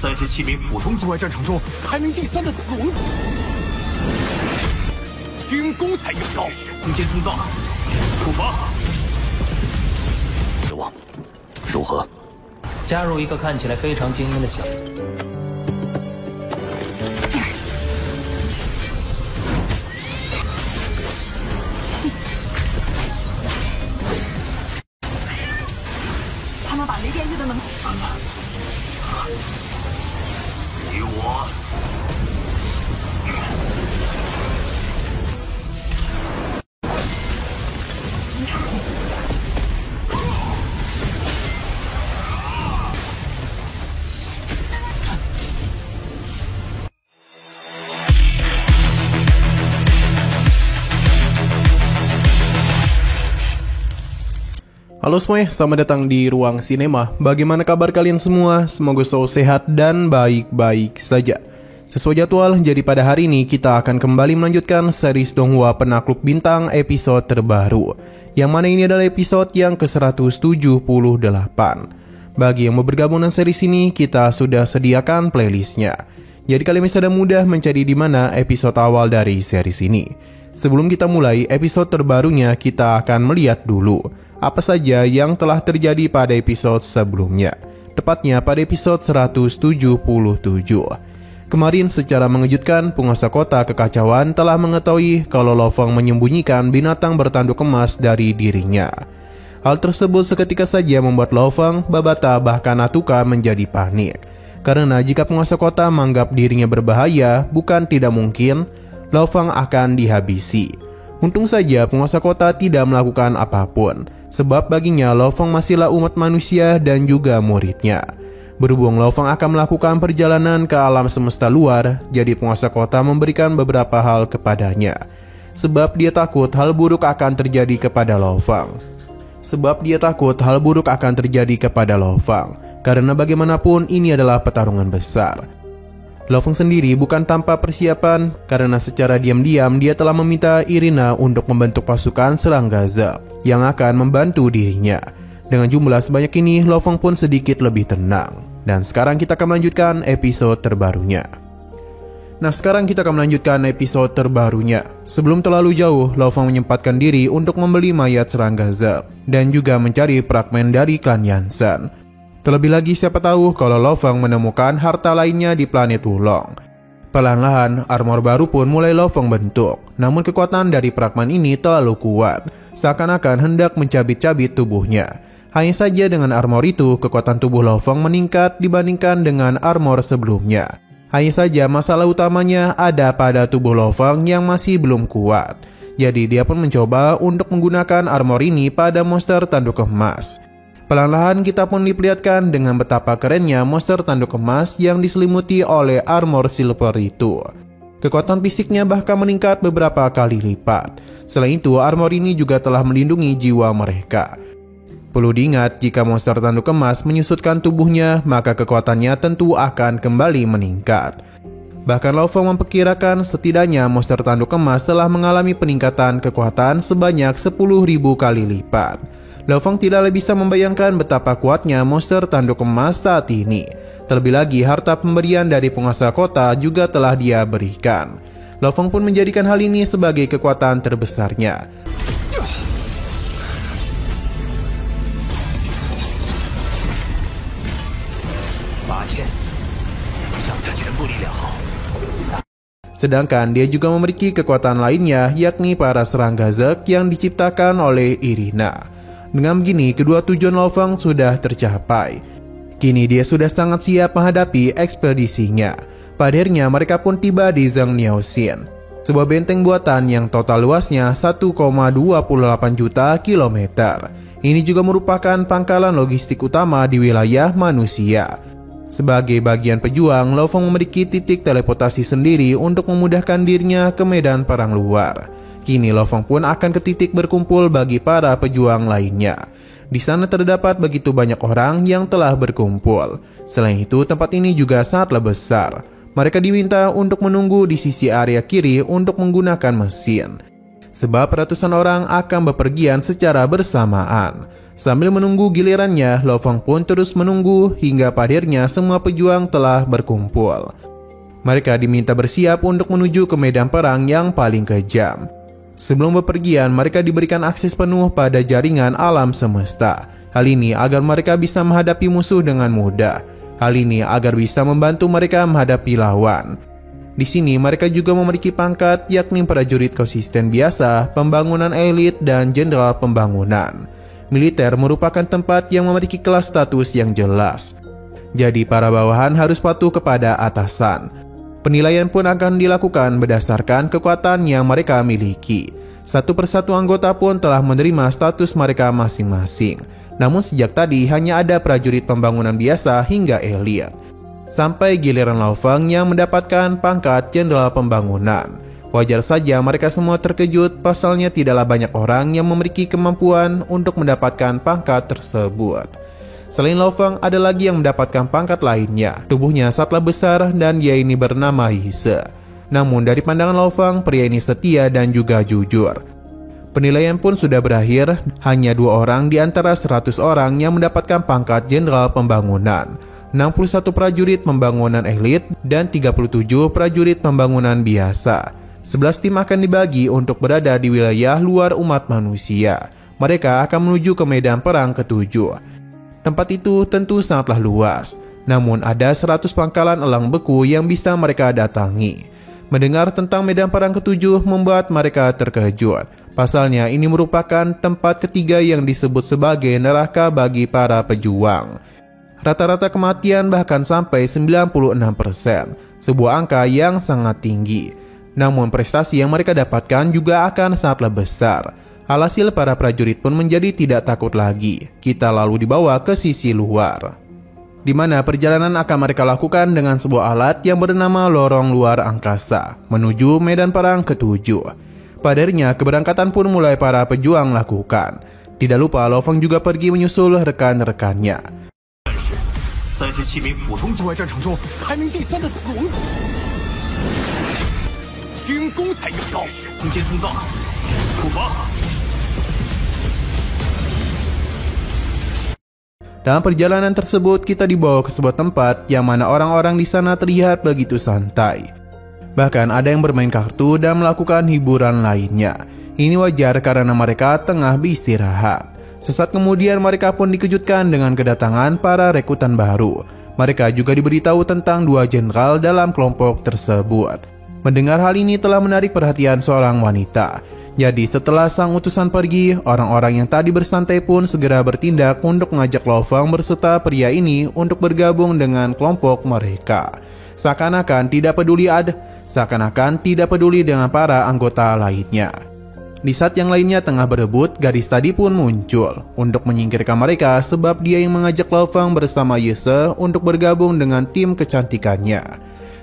37名普通境外战场中排名第3的死亡，军功才有道，空间通道，出发。指望如何？加入一个看起来非常精英的小队。他们把雷电域的能与我。Halo semuanya, selamat datang di Ruang Sinema. Bagaimana kabar kalian semua? Semoga selalu sehat dan baik-baik saja. Sesuai jadwal, jadi pada hari ini kita akan kembali melanjutkan series Donghua Penakluk Bintang episode terbaru, yang mana ini adalah episode yang ke-178. Bagi yang mau bergabung dengan series ini, kita sudah sediakan playlistnya. Jadi kalian bisa mudah mencari di mana episode awal dari series ini. Sebelum kita mulai episode terbarunya, kita akan melihat dulu apa saja yang telah terjadi pada episode sebelumnya, tepatnya pada episode 177. Kemarin secara mengejutkan, penguasa kota kekacauan telah mengetahui kalau Lo Feng menyembunyikan binatang bertanduk emas dari dirinya. Hal tersebut seketika saja membuat Lo Feng, Babata, bahkan Atuka menjadi panik. Karena jika penguasa kota menganggap dirinya berbahaya, bukan tidak mungkin Lo Feng akan dihabisi. Untung saja penguasa kota tidak melakukan apapun, sebab baginya Lo Feng masihlah umat manusia dan juga muridnya. Berhubung Lo Feng akan melakukan perjalanan ke alam semesta luar, jadi penguasa kota memberikan beberapa hal kepadanya. Sebab dia takut hal buruk akan terjadi kepada Lo Feng. Karena bagaimanapun ini adalah pertarungan besar. Lo Feng sendiri bukan tanpa persiapan, karena secara diam-diam dia telah meminta Irina untuk membentuk pasukan serang Gaza yang akan membantu dirinya. Dengan jumlah sebanyak ini, Lo Feng pun sedikit lebih tenang. Dan sekarang kita akan melanjutkan episode terbarunya. Sebelum terlalu jauh, Lo Feng menyempatkan diri untuk membeli mayat serang Gaza dan juga mencari fragmen dari klan Yansan. Terlebih lagi siapa tahu kalau Lo Feng menemukan harta lainnya di planet Wulong. Perlahan-lahan armor baru pun mulai Lo Feng bentuk. Namun kekuatan dari fragmen ini terlalu kuat, seakan-akan hendak mencabik-cabik tubuhnya. Hanya saja dengan armor itu, kekuatan tubuh Lo Feng meningkat dibandingkan dengan armor sebelumnya. Hanya saja masalah utamanya ada pada tubuh Lo Feng yang masih belum kuat. Jadi dia pun mencoba untuk menggunakan armor ini pada monster tanduk emas. Perlahan-lahan kita pun diperlihatkan dengan betapa kerennya monster tanduk emas yang diselimuti oleh armor silver itu. Kekuatan fisiknya bahkan meningkat beberapa kali lipat. Selain itu, armor ini juga telah melindungi jiwa mereka. Perlu diingat, jika monster tanduk emas menyusutkan tubuhnya, maka kekuatannya tentu akan kembali meningkat. Bahkan Lo Feng memperkirakan setidaknya monster tanduk emas telah mengalami peningkatan kekuatan sebanyak 10.000 kali lipat. Lo Feng tidak bisa membayangkan betapa kuatnya monster tanduk emas saat ini. Terlebih lagi, harta pemberian dari penguasa kota juga telah dia berikan. Lo Feng pun menjadikan hal ini sebagai kekuatan terbesarnya. Sedangkan dia juga memiliki kekuatan lainnya, yakni para serangga Zek yang diciptakan oleh Irina. Dengan begini, kedua tujuan Lo Feng sudah tercapai. Kini dia sudah sangat siap menghadapi ekspedisinya. Pada akhirnya mereka pun tiba di Zhengniaoxin, sebuah benteng buatan yang total luasnya 1,28 juta kilometer. Ini juga merupakan pangkalan logistik utama di wilayah manusia. Sebagai bagian pejuang, Lo Feng memiliki titik teleportasi sendiri untuk memudahkan dirinya ke medan perang luar. Kini Lo Feng pun akan ke titik berkumpul bagi para pejuang lainnya. Di sana terdapat begitu banyak orang yang telah berkumpul. Selain itu, tempat ini juga sangatlah besar. Mereka diminta untuk menunggu di sisi area kiri untuk menggunakan mesin. sebab ratusan orang akan bepergian secara bersamaan. Sambil menunggu gilirannya, Lo Fong pun terus menunggu hingga pada akhirnya semua pejuang telah berkumpul. Mereka diminta bersiap untuk menuju ke medan perang yang paling kejam. Sebelum bepergian, mereka diberikan akses penuh pada jaringan alam semesta. Hal ini agar mereka bisa menghadapi musuh dengan mudah. Hal ini agar bisa membantu mereka menghadapi lawan. Di sini mereka juga memiliki pangkat, yakni prajurit konsisten biasa, pembangunan elit, dan jenderal pembangunan. Militer merupakan tempat yang memiliki kelas status yang jelas. Jadi para bawahan harus patuh kepada atasan. Penilaian pun akan dilakukan berdasarkan kekuatan yang mereka miliki. Satu persatu anggota pun telah menerima status mereka masing-masing. Namun sejak tadi hanya ada prajurit pembangunan biasa hingga elit. Sampai giliran Lo Fong yang mendapatkan pangkat jenderal pembangunan. Wajar saja mereka semua terkejut, pasalnya tidaklah banyak orang yang memiliki kemampuan untuk mendapatkan pangkat tersebut. Selain Lo Fong, ada lagi yang mendapatkan pangkat lainnya. Tubuhnya sangatlah besar dan dia ini bernama Hise. Namun dari pandangan Lo Fong, pria ini setia dan juga jujur. Penilaian pun sudah berakhir, hanya 2 orang di antara 100 orang yang mendapatkan pangkat jenderal pembangunan. 61 prajurit pembangunan elit dan 37 prajurit pembangunan biasa. 11 tim akan dibagi untuk berada di wilayah luar umat manusia. Mereka akan menuju ke medan perang ke-7. Tempat itu tentu sangatlah luas, namun ada 100 pangkalan elang beku yang bisa mereka datangi. Mendengar tentang medan perang ke-7 membuat mereka terkejut. Pasalnya ini merupakan tempat ketiga yang disebut sebagai neraka bagi para pejuang. Rata-rata kematian bahkan sampai 96%, sebuah angka yang sangat tinggi. Namun prestasi yang mereka dapatkan juga akan sangatlah besar. Alhasil para prajurit pun menjadi tidak takut lagi. Kita lalu dibawa ke sisi luar, di mana perjalanan akan mereka lakukan dengan sebuah alat yang bernama lorong luar angkasa menuju medan perang ke-7. Pada akhirnya keberangkatan pun mulai para pejuang lakukan. Tidak lupa Lo Fong juga pergi menyusul rekan-rekannya. 37名普通境外战场中排名第3的死亡，军功才有高，空间通道出发。 Dalam perjalanan tersebut, kita dibawa ke sebuah tempat yang mana orang-orang di sana terlihat begitu santai. Bahkan ada yang bermain kartu dan melakukan hiburan lainnya. Ini wajar karena mereka tengah beristirahat. Sesaat kemudian mereka pun dikejutkan dengan kedatangan para rekrutan baru. Mereka juga diberitahu tentang 2 jenderal dalam kelompok tersebut. Mendengar hal ini telah menarik perhatian seorang wanita. Jadi setelah sang utusan pergi, orang-orang yang tadi bersantai pun segera bertindak untuk mengajak Lo Fong berserta pria ini untuk bergabung dengan kelompok mereka. Seakan-akan tidak peduli dengan para anggota lainnya. Di saat yang lainnya tengah berebut, gadis tadi pun muncul untuk menyingkirkan mereka sebab dia yang mengajak Lo Fong bersama Yese untuk bergabung dengan tim kecantikannya.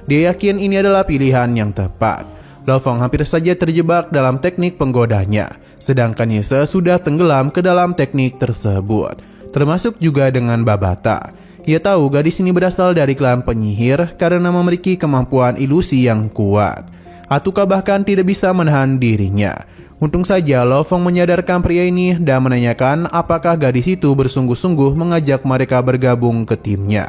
Dia yakin ini adalah pilihan yang tepat. Lo Fong hampir saja terjebak dalam teknik penggodanya, sedangkan Yese sudah tenggelam ke dalam teknik tersebut, termasuk juga dengan Babata. Ia tahu gadis ini berasal dari klan penyihir karena memiliki kemampuan ilusi yang kuat. Atuka bahkan tidak bisa menahan dirinya. Untung saja Lo Fong menyadarkan pria ini dan menanyakan apakah gadis itu bersungguh-sungguh mengajak mereka bergabung ke timnya.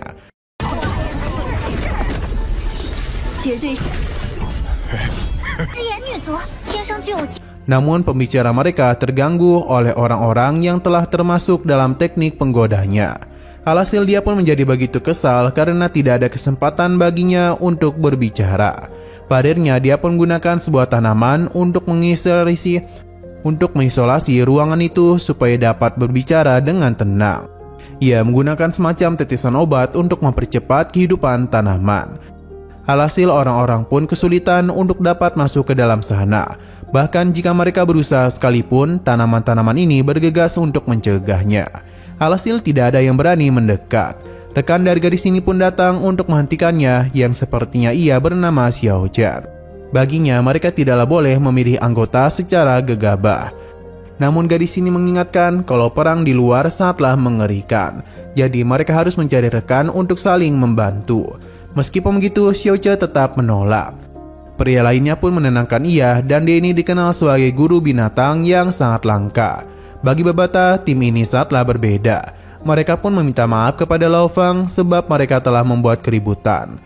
Namun pembicara mereka terganggu oleh orang-orang yang telah termasuk dalam teknik penggodanya. Alhasil dia pun menjadi begitu kesal karena tidak ada kesempatan baginya untuk berbicara. Padahal dia pun menggunakan sebuah tanaman untuk mengisolasi ruangan itu supaya dapat berbicara dengan tenang. Ia menggunakan semacam tetisan obat untuk mempercepat kehidupan tanaman. Alhasil orang-orang pun kesulitan untuk dapat masuk ke dalam sana. Bahkan jika mereka berusaha sekalipun, tanaman-tanaman ini bergegas untuk mencegahnya. Alhasil tidak ada yang berani mendekat. Rekan dari gadis ini pun datang untuk menghentikannya, yang sepertinya ia bernama Xiao Chen. Baginya mereka tidaklah boleh memilih anggota secara gegabah. Namun gadis ini mengingatkan kalau perang di luar sangatlah mengerikan. Jadi mereka harus mencari rekan untuk saling membantu. Meskipun begitu, Xiao Chen tetap menolak. Pria lainnya pun menenangkan ia dan dia ini dikenal sebagai guru binatang yang sangat langka. Bagi Babata, tim ini sangatlah berbeda. Mereka pun meminta maaf kepada Lao Feng sebab mereka telah membuat keributan.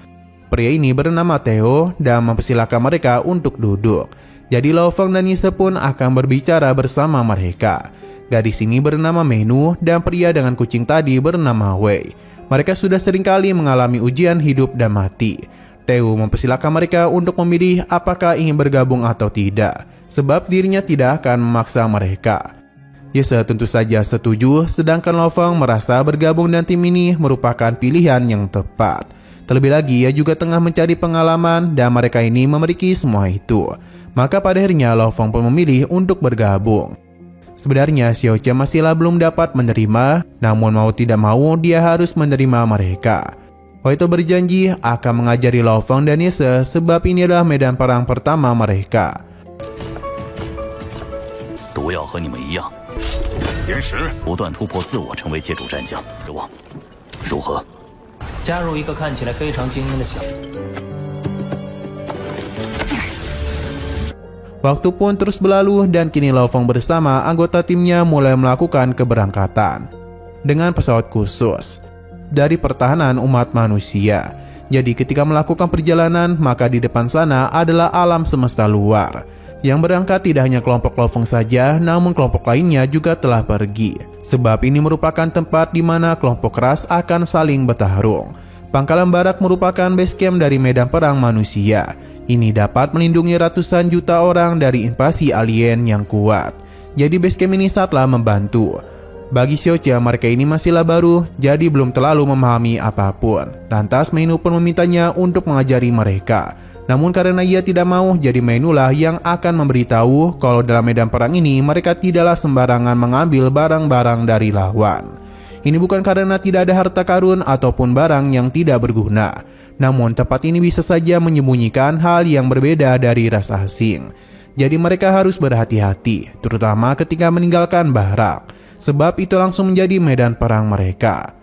Pria ini bernama Theo dan mempersilahkan mereka untuk duduk. Jadi Lao Feng dan Nise pun akan berbicara bersama mereka. Gadis ini bernama Menu dan pria dengan kucing tadi bernama Wei. Mereka sudah seringkali mengalami ujian hidup dan mati. Theo mempersilahkan mereka untuk memilih apakah ingin bergabung atau tidak, sebab dirinya tidak akan memaksa mereka. Yese tentu saja setuju, sedangkan Lao Feng merasa bergabung dan tim ini merupakan pilihan yang tepat. Terlebih lagi, ia juga tengah mencari pengalaman dan mereka ini memiliki semua itu. Maka pada akhirnya Lao Feng pun memilih untuk bergabung. Sebenarnya Xiao Che masihlah belum dapat menerima, namun mau tidak mau dia harus menerima mereka. Wei itu berjanji akan mengajari Lao Feng dan Yese sebab ini adalah medan perang pertama mereka. 都要和你们一样，岩石不断突破自我，成为界主战将，指望如何？ 加入一个看起来非常精英的小队。 Waktu pun terus berlalu dan kini Lao Feng bersama anggota timnya mulai melakukan keberangkatan dengan pesawat khusus dari pertahanan umat manusia. Jadi ketika melakukan perjalanan, maka di depan sana adalah alam semesta luar. Yang berangkat tidak hanya kelompok Lao Feng saja, namun kelompok lainnya juga telah pergi. Sebab ini merupakan tempat di mana kelompok ras akan saling bertarung. Pangkalan Barak merupakan base camp dari medan perang manusia. Ini dapat melindungi ratusan juta orang dari invasi alien yang kuat. Jadi base camp ini sangatlah membantu. Bagi Xiao Che, mereka ini masihlah baru, jadi belum terlalu memahami apapun. Lantas Menu pun memintanya untuk mengajari mereka. Namun karena ia tidak mau, jadi Menulah yang akan memberitahu kalau dalam medan perang ini mereka tidaklah sembarangan mengambil barang-barang dari lawan. Ini bukan karena tidak ada harta karun ataupun barang yang tidak berguna. Namun tempat ini bisa saja menyembunyikan hal yang berbeda dari ras asing. Jadi mereka harus berhati-hati, terutama ketika meninggalkan Barak. Sebab itu langsung menjadi medan perang mereka.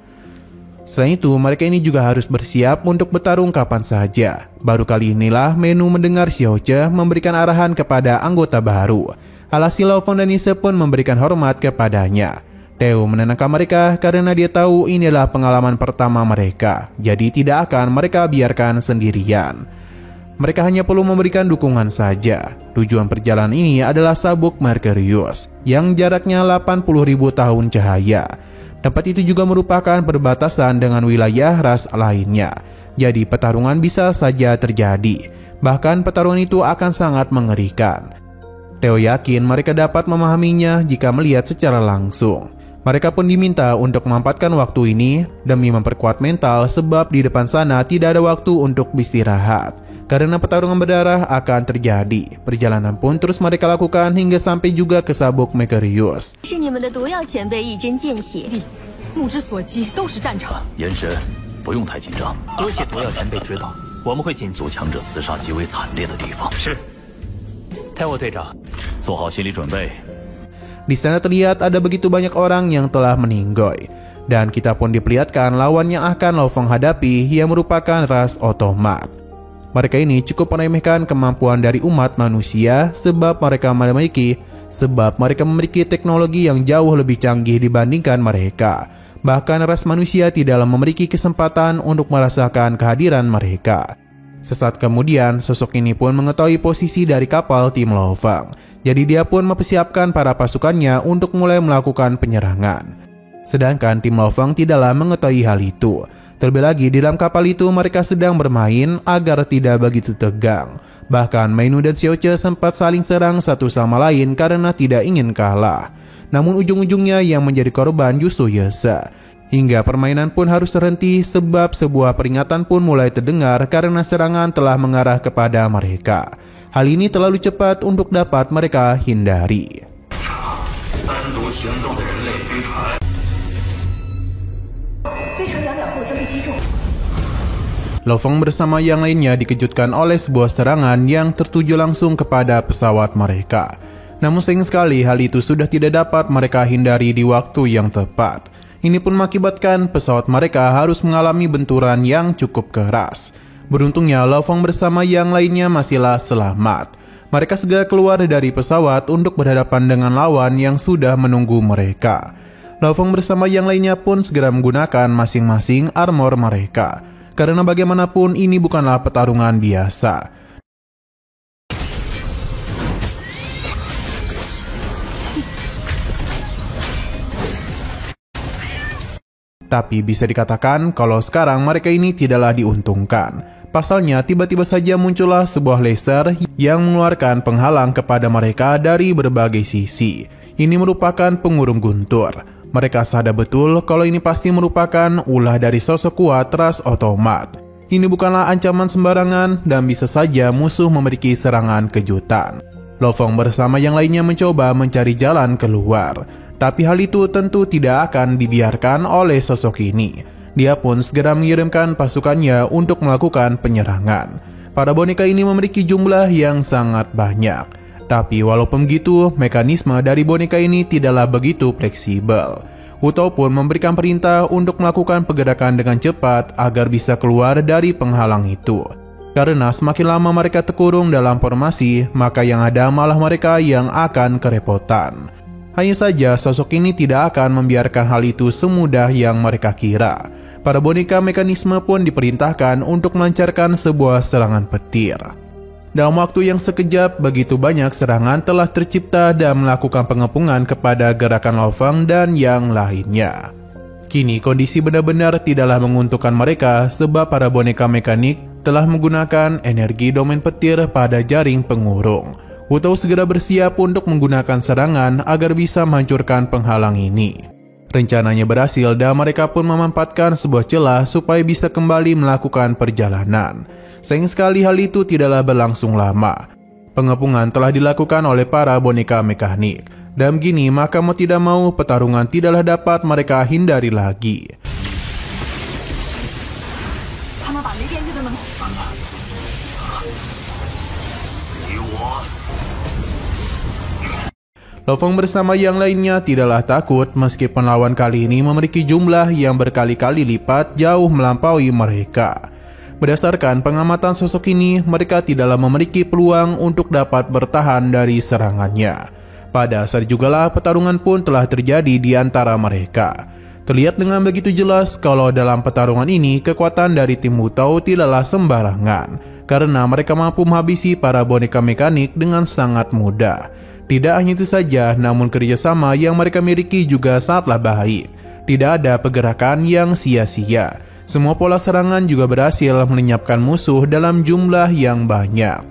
Selain itu, mereka ini juga harus bersiap untuk bertarung kapan saja. Baru kali inilah Menu mendengar Xiao Che memberikan arahan kepada anggota baru. Alhasil Lao Feng dan Nise pun memberikan hormat kepadanya. Theo menenangkan mereka karena dia tahu inilah pengalaman pertama mereka, jadi tidak akan mereka biarkan sendirian. Mereka hanya perlu memberikan dukungan saja. Tujuan perjalanan ini adalah Sabuk Mercurius yang jaraknya 80.000 tahun cahaya. Tempat itu juga merupakan perbatasan dengan wilayah ras lainnya. Jadi pertarungan bisa saja terjadi. Bahkan pertarungan itu akan sangat mengerikan. Theo yakin mereka dapat memahaminya jika melihat secara langsung. Mereka pun diminta untuk memanfaatkan waktu ini demi memperkuat mental sebab di depan sana tidak ada waktu untuk beristirahat. Karena pertarungan berdarah akan terjadi. Perjalanan pun terus mereka lakukan hingga sampai juga ke Sabuk Mercurius. 是你们的毒药前辈一针见血，目之所及都是战场。岩神，不用太紧张，多谢毒药前辈指导，我们会谨记。阻强者厮杀极为惨烈的地方。是。Theo队长，做好心理准备。 Di sana terlihat ada begitu banyak orang yang telah meninggoy. Dan kita pun diperlihatkan lawan yang akan Lao Feng hadapi yang merupakan ras otomat. Mereka ini cukup meremehkan kemampuan dari umat manusia sebab mereka memiliki teknologi yang jauh lebih canggih dibandingkan mereka. Bahkan ras manusia tidaklah memiliki kesempatan untuk merasakan kehadiran mereka. Sesaat kemudian, sosok ini pun mengetahui posisi dari kapal tim Lao Feng. Jadi dia pun mempersiapkan para pasukannya untuk mulai melakukan penyerangan. Sedangkan tim Lao Feng tidaklah mengetahui hal itu. Terlebih lagi di dalam kapal itu mereka sedang bermain agar tidak begitu tegang. Bahkan Menu dan Xiao Che sempat saling serang satu sama lain karena tidak ingin kalah. Namun ujung-ujungnya yang menjadi korban justru Yese. Hingga permainan pun harus terhenti sebab sebuah peringatan pun mulai terdengar karena serangan telah mengarah kepada mereka. Hal ini terlalu cepat untuk dapat mereka hindari. Lao Feng bersama yang lainnya dikejutkan oleh sebuah serangan yang tertuju langsung kepada pesawat mereka. Namun sayang sekali hal itu sudah tidak dapat mereka hindari di waktu yang tepat. Ini pun mengakibatkan pesawat mereka harus mengalami benturan yang cukup keras. Beruntungnya Lo Fong bersama yang lainnya masihlah selamat. Mereka segera keluar dari pesawat untuk berhadapan dengan lawan yang sudah menunggu mereka. Lo Fong bersama yang lainnya pun segera menggunakan masing-masing armor mereka, karena bagaimanapun ini bukanlah pertarungan biasa. Tapi bisa dikatakan kalau sekarang mereka ini tidaklah diuntungkan. Pasalnya tiba-tiba saja muncullah sebuah laser yang mengeluarkan penghalang kepada mereka dari berbagai sisi. Ini merupakan pengurung guntur. Mereka sadar betul kalau ini pasti merupakan ulah dari sosok kuat ras otomat. Ini bukanlah ancaman sembarangan dan bisa saja musuh memiliki serangan kejutan. Lo Fong bersama yang lainnya mencoba mencari jalan keluar. Tapi hal itu tentu tidak akan dibiarkan oleh sosok ini. Dia pun segera mengirimkan pasukannya untuk melakukan penyerangan. Para boneka ini memiliki jumlah yang sangat banyak. Tapi walaupun begitu, mekanisme dari boneka ini tidaklah begitu fleksibel. Wu Tao pun memberikan perintah untuk melakukan pergerakan dengan cepat agar bisa keluar dari penghalang itu. Karena semakin lama mereka terkurung dalam formasi, maka yang ada malah mereka yang akan kerepotan. Hanya saja sosok ini tidak akan membiarkan hal itu semudah yang mereka kira. Para boneka mekanisme pun diperintahkan untuk melancarkan sebuah serangan petir. Dalam waktu yang sekejap, begitu banyak serangan telah tercipta dan melakukan pengepungan kepada gerakan Lo Fong dan yang lainnya. Kini kondisi benar-benar tidaklah menguntungkan mereka sebab para boneka mekanik telah menggunakan energi domain petir pada jaring pengurung. Wu Tao segera bersiap untuk menggunakan serangan agar bisa menghancurkan penghalang ini. Rencananya berhasil dan mereka pun memanfaatkan sebuah celah supaya bisa kembali melakukan perjalanan. Sayang sekali hal itu tidaklah berlangsung lama. Pengepungan telah dilakukan oleh para boneka mekanik. Dan begini maka mau tidak mau pertarungan tidaklah dapat mereka hindari lagi. Lo Fong bersama yang lainnya tidaklah takut meskipun lawan kali ini memiliki jumlah yang berkali-kali lipat jauh melampaui mereka. Berdasarkan pengamatan sosok ini, mereka tidaklah memiliki peluang untuk dapat bertahan dari serangannya. Pada saat jugalah pertarungan pun telah terjadi di antara mereka. Terlihat dengan begitu jelas kalau dalam pertarungan ini kekuatan dari tim Wu Tao tidaklah sembarangan, karena mereka mampu menghabisi para boneka mekanik dengan sangat mudah. Tidak hanya itu saja, namun kerjasama yang mereka miliki juga sangatlah baik. Tidak ada pergerakan yang sia-sia. Semua pola serangan juga berhasil melenyapkan musuh dalam jumlah yang banyak.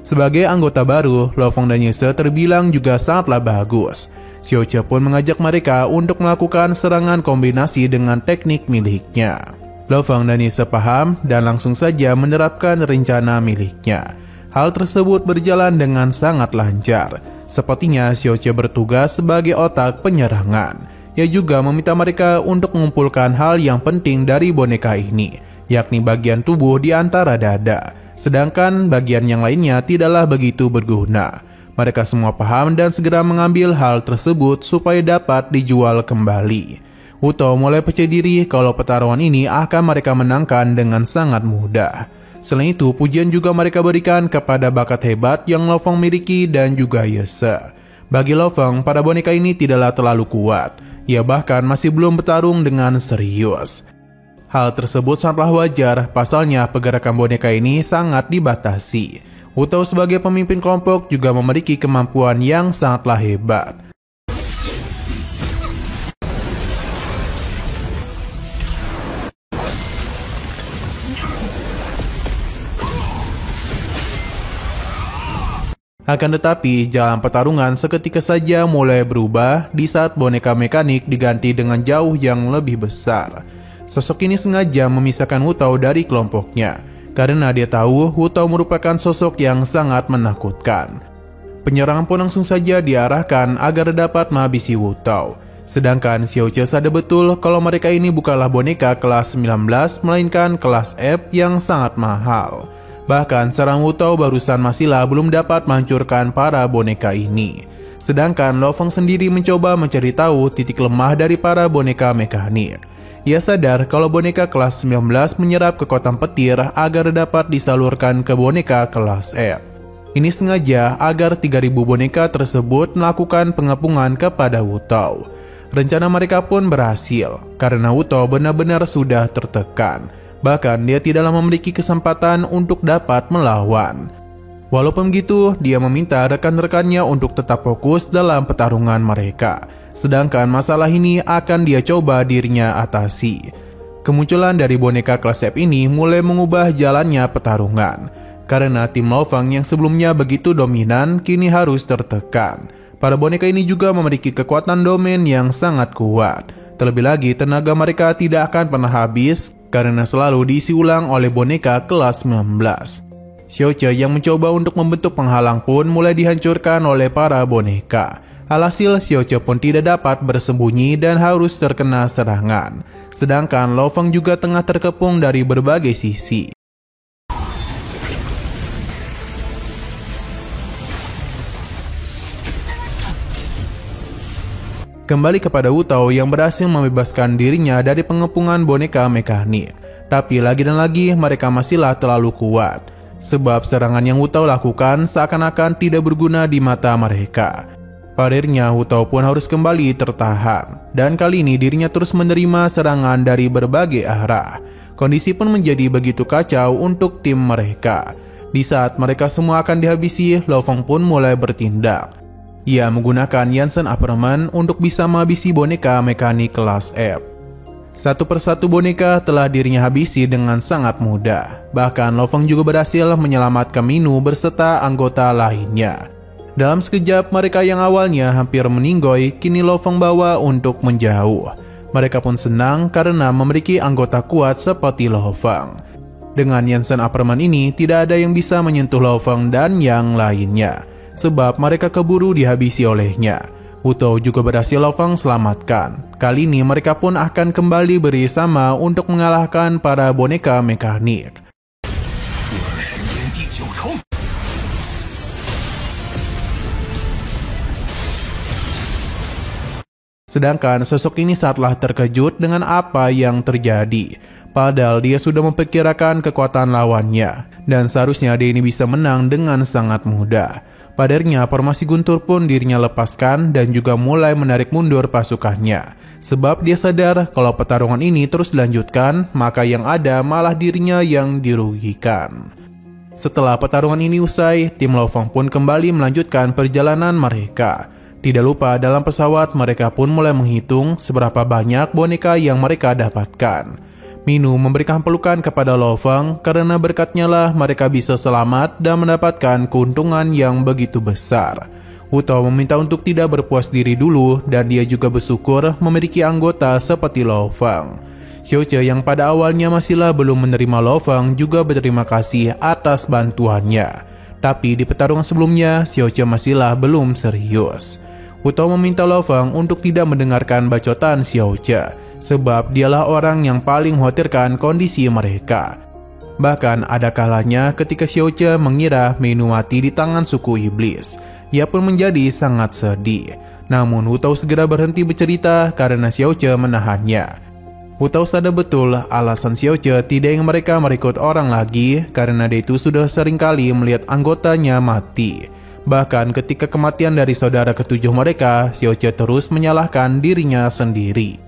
Sebagai anggota baru, Lo Fong dan Yese terbilang juga sangatlah bagus. Xiao Che pun mengajak mereka untuk melakukan serangan kombinasi dengan teknik miliknya. Lo Fong dan Yese paham dan langsung saja menerapkan rencana miliknya. Hal tersebut berjalan dengan sangat lancar. Sepertinya Xiao Che bertugas sebagai otak penyerangan. Ia juga meminta mereka untuk mengumpulkan hal yang penting dari boneka ini, yakni bagian tubuh di antara dada. Sedangkan bagian yang lainnya tidaklah begitu berguna. Mereka semua paham dan segera mengambil hal tersebut supaya dapat dijual kembali. Wu Tao mulai percaya diri kalau pertarungan ini akan mereka menangkan dengan sangat mudah. Selain itu, pujian juga mereka berikan kepada bakat hebat yang Lo Fong miliki dan juga Yese. Bagi Lo Fong, para boneka ini tidaklah terlalu kuat. Ia bahkan masih belum bertarung dengan serius. Hal tersebut sangatlah wajar, pasalnya pergerakan boneka ini sangat dibatasi. Wu Tao sebagai pemimpin kelompok juga memiliki kemampuan yang sangatlah hebat. Akan tetapi, jalan pertarungan seketika saja mulai berubah di saat boneka mekanik diganti dengan jauh yang lebih besar. Sosok ini sengaja memisahkan Wu Tao dari kelompoknya, karena dia tahu Wu Tao merupakan sosok yang sangat menakutkan. Penyerangan pun langsung saja diarahkan agar dapat menghabisi Wu Tao. Sedangkan Xiao Che sadar betul kalau mereka ini bukanlah boneka kelas 19, melainkan kelas F yang sangat mahal. Bahkan serang Wutao barusan Masila belum dapat menghancurkan para boneka ini. Sedangkan Lo Feng sendiri mencoba mencari tahu titik lemah dari para boneka mekanik. Ia sadar kalau boneka kelas 19 menyerap kekuatan petir agar dapat disalurkan ke boneka kelas F. Ini sengaja agar 3000 boneka tersebut melakukan pengepungan kepada Wutao. Rencana mereka pun berhasil, karena Wutao benar-benar sudah tertekan. Bahkan dia tidaklah memiliki kesempatan untuk dapat melawan. Walaupun begitu, dia meminta rekan-rekannya untuk tetap fokus dalam pertarungan mereka. Sedangkan masalah ini akan dia coba dirinya atasi. Kemunculan dari boneka kelas F ini mulai mengubah jalannya pertarungan. Karena tim Lo Feng yang sebelumnya begitu dominan, kini harus tertekan. Para boneka ini juga memiliki kekuatan domain yang sangat kuat. Terlebih lagi, tenaga mereka tidak akan pernah habis karena selalu diisi ulang oleh boneka kelas 19. Xiaoche yang mencoba untuk membentuk penghalang pun mulai dihancurkan oleh para boneka. Alhasil, Xiaoche pun tidak dapat bersembunyi dan harus terkena serangan. Sedangkan Lo Feng juga tengah terkepung dari berbagai sisi. Kembali kepada Wutao yang berhasil membebaskan dirinya dari pengepungan boneka mekanik. Tapi lagi dan lagi mereka masihlah terlalu kuat. Sebab serangan yang Wutao lakukan seakan-akan tidak berguna di mata mereka. Pada akhirnya Wutao pun harus kembali tertahan. Dan kali ini dirinya terus menerima serangan dari berbagai arah. Kondisi pun menjadi begitu kacau untuk tim mereka. Di saat mereka semua akan dihabisi, Lo Feng pun mulai bertindak. Ia menggunakan Yansen Upperman untuk bisa menghabisi boneka mekanik kelas F. Satu persatu boneka telah dirinya habisi dengan sangat mudah. Bahkan Lo Feng juga berhasil menyelamatkan Minu berserta anggota lainnya. Dalam sekejap mereka yang awalnya hampir meninggoy, kini Lo Feng bawa untuk menjauh. Mereka pun senang karena memiliki anggota kuat seperti Lo Feng. Dengan Yansen Upperman ini tidak ada yang bisa menyentuh Lo Feng dan yang lainnya. Sebab mereka keburu dihabisi olehnya. Wutao juga berhasil Lo Feng selamatkan. Kali ini mereka pun akan kembali bersama untuk mengalahkan para boneka mekanik. Sedangkan sosok ini saatlah terkejut dengan apa yang terjadi. Padahal dia sudah memperkirakan kekuatan lawannya. Dan seharusnya dia ini bisa menang dengan sangat mudah. Padahal formasi guntur pun dirinya lepaskan dan juga mulai menarik mundur pasukannya. Sebab dia sadar kalau pertarungan ini terus dilanjutkan, maka yang ada malah dirinya yang dirugikan. Setelah pertarungan ini usai, tim Lo Feng pun kembali melanjutkan perjalanan mereka. Tidak lupa dalam pesawat mereka pun mulai menghitung seberapa banyak boneka yang mereka dapatkan. Minu memberikan pelukan kepada Lo Feng karena berkatnya lah mereka bisa selamat dan mendapatkan keuntungan yang begitu besar. Wutao meminta untuk tidak berpuas diri dulu dan dia juga bersyukur memiliki anggota seperti Lo Feng. Xiaoche yang pada awalnya masihlah belum menerima Lo Feng juga berterima kasih atas bantuannya. Tapi di pertarungan sebelumnya, Xiaoche masihlah belum serius. Wutao meminta Lo Feng untuk tidak mendengarkan bacotan Xiaoche. Sebab dialah orang yang paling mengkhawatirkan kondisi mereka. Bahkan ada kalanya ketika Xiaoche mengira Minu mati di tangan suku iblis. Ia pun menjadi sangat sedih. Namun Wutao segera berhenti bercerita karena Xiaoche menahannya. Wutao sadar betul alasan Xiaoche tidak ingin mereka merekrut orang lagi karena dia itu sudah seringkali melihat anggotanya mati. Bahkan ketika kematian dari saudara ketujuh mereka, Xiaoche terus menyalahkan dirinya sendiri.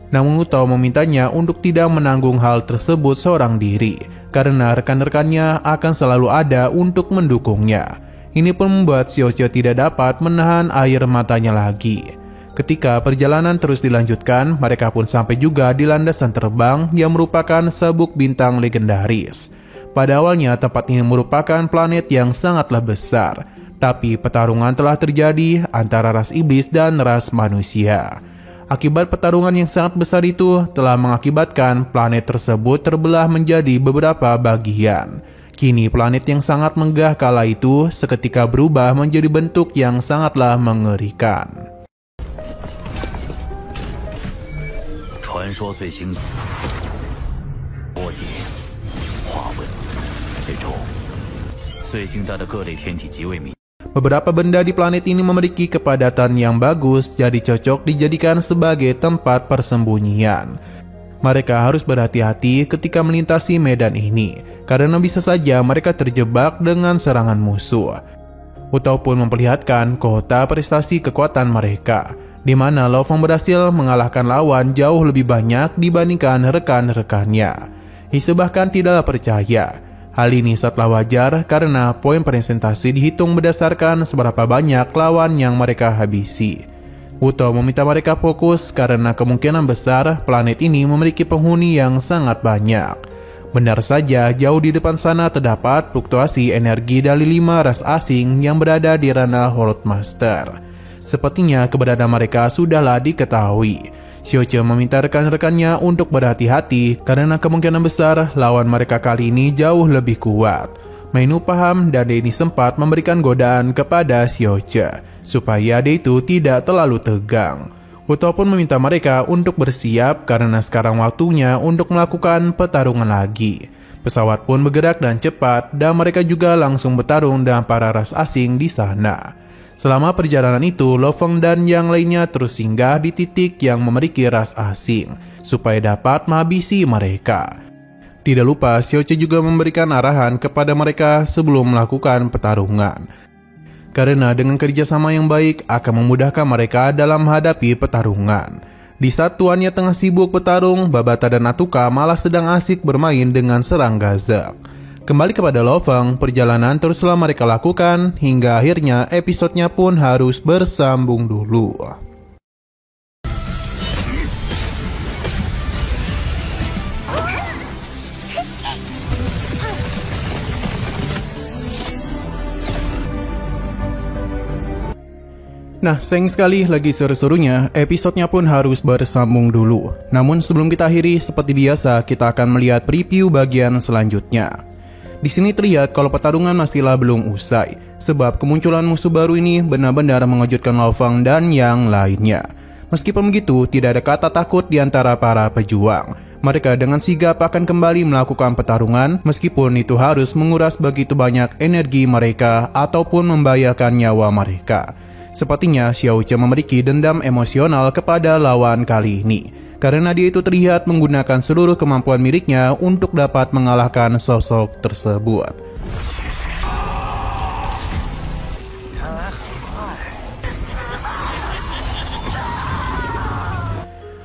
Namun Wutao memintanya untuk tidak menanggung hal tersebut seorang diri, karena rekan-rekannya akan selalu ada untuk mendukungnya. Ini pun membuat Xiaoche tidak dapat menahan air matanya lagi. Ketika perjalanan terus dilanjutkan, mereka pun sampai juga di landasan terbang yang merupakan sabuk bintang legendaris. Pada awalnya tempat ini merupakan planet yang sangatlah besar, tapi pertarungan telah terjadi antara ras iblis dan ras manusia. Akibat pertarungan yang sangat besar itu telah mengakibatkan planet tersebut terbelah menjadi beberapa bagian. Kini planet yang sangat megah kala itu seketika berubah menjadi bentuk yang sangatlah mengerikan. 传说最新波及化问，最终最近带的各类天体极为密。 Beberapa benda di planet ini memiliki kepadatan yang bagus, jadi cocok dijadikan sebagai tempat persembunyian. Mereka harus berhati-hati ketika melintasi medan ini, karena bisa saja mereka terjebak dengan serangan musuh. Wu pun memperlihatkan kota prestasi kekuatan mereka, di mana Lo Fong berhasil mengalahkan lawan jauh lebih banyak dibandingkan rekan-rekannya. Ise bahkan tidak percaya. Hal ini sangatlah wajar karena poin presentasi dihitung berdasarkan seberapa banyak lawan yang mereka habisi. Wu meminta mereka fokus karena kemungkinan besar planet ini memiliki penghuni yang sangat banyak. Benar saja, jauh di depan sana terdapat fluktuasi energi dari 5 ras asing yang berada di ranah World Master. Sepertinya keberadaan mereka sudahlah diketahui. Xiaoche meminta rekan-rekannya untuk berhati-hati karena kemungkinan besar lawan mereka kali ini jauh lebih kuat. Meinu paham dan Denny sempat memberikan godaan kepada Xiaoche supaya dia itu tidak terlalu tegang. Wu pun meminta mereka untuk bersiap karena sekarang waktunya untuk melakukan pertarungan lagi. Pesawat pun bergerak dan cepat dan mereka juga langsung bertarung dengan para ras asing di sana. Selama perjalanan itu, Lo Fong dan yang lainnya terus singgah di titik yang memiliki ras asing, supaya dapat menghabisi mereka. Tidak lupa, Xiaoche juga memberikan arahan kepada mereka sebelum melakukan pertarungan. Karena dengan kerjasama yang baik akan memudahkan mereka dalam menghadapi pertarungan. Di saat tuannya tengah sibuk bertarung, Babata dan Atuka malah sedang asik bermain dengan serangga Zek. Kembali kepada Lo Fong, perjalanan teruslah mereka lakukan hingga akhirnya episodenya pun harus bersambung dulu. Nah, sayang sekali lagi seru-serunya, episodenya pun harus bersambung dulu. Namun sebelum kita akhiri, seperti biasa kita akan melihat preview bagian selanjutnya. Di sini terlihat kalau pertarungan masihlah belum usai, sebab kemunculan musuh baru ini benar-benar mengejutkan Lo Fong dan yang lainnya. Meskipun begitu, tidak ada kata takut di antara para pejuang. Mereka dengan sigap akan kembali melakukan pertarungan, meskipun itu harus menguras begitu banyak energi mereka ataupun membahayakan nyawa mereka. Sepertinya Xiaoche memiliki dendam emosional kepada lawan kali ini, karena dia itu terlihat menggunakan seluruh kemampuan miliknya untuk dapat mengalahkan sosok tersebut.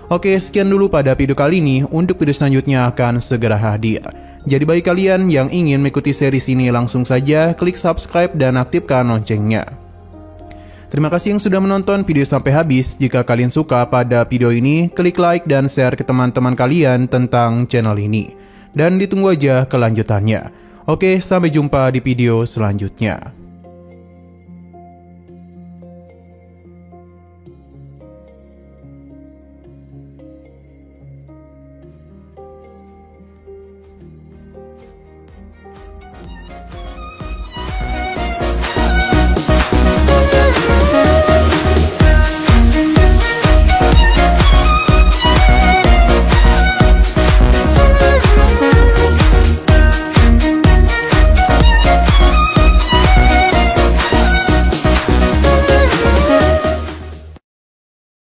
Oke, sekian dulu pada video kali ini. Untuk video selanjutnya akan segera hadir. Jadi bagi kalian yang ingin mengikuti series ini, langsung saja klik subscribe dan aktifkan loncengnya. Terima kasih yang sudah menonton video sampai habis. Jika kalian suka pada video ini, klik like dan share ke teman-teman kalian tentang channel ini. Dan ditunggu aja kelanjutannya. Oke, sampai jumpa di video selanjutnya.